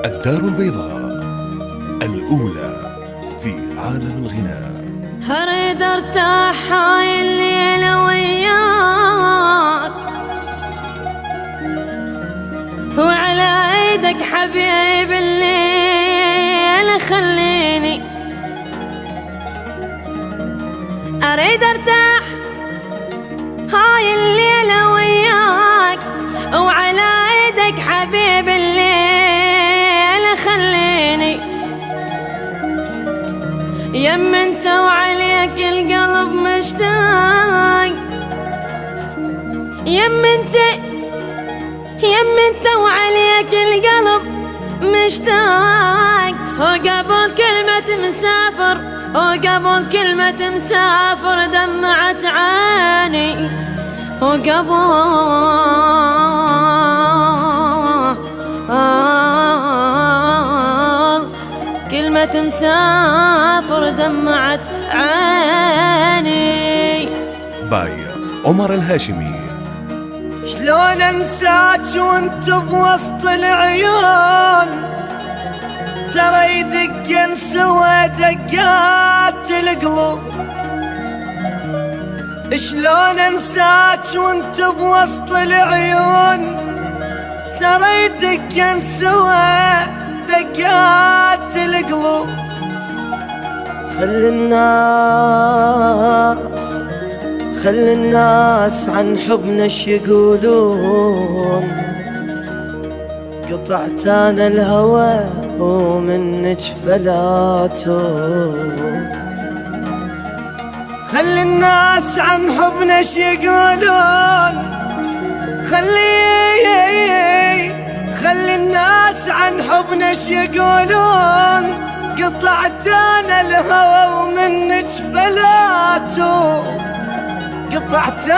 الدار البيضاء الأولى في عالم الغناء. أريد ارتاح هاي الليلة وياك، وعلى ايدك حبيب الليل خليني. اريد ارتاح هاي الليلة وياك، وعلى ايدك حبيب الليل خليني. يم انت وعليك القلب مشتاق، يم انت وعليك القلب مشتاق. وقبل كلمة مسافر، وقبل كلمة مسافر دمعت عيني. وقبل كلمة مسافر دمعت عيني. باي عمر الهاشمي. شلون انساك وانت بوسط العيون، ترى يدقن سوى دقات القلوب. شلون انساك وانت بوسط العيون، ترى يدقن سوى دقات القلوب. خلي الناس عن حبنا ايش يقولون. قطعت انا الهوى ومنك فلاتون. خلي الناس عن حبنا ايش يقولون. خلي الناس عن حبنا ايش يقولون. قطعت انا الهوى ومنك فلاتون. قطعت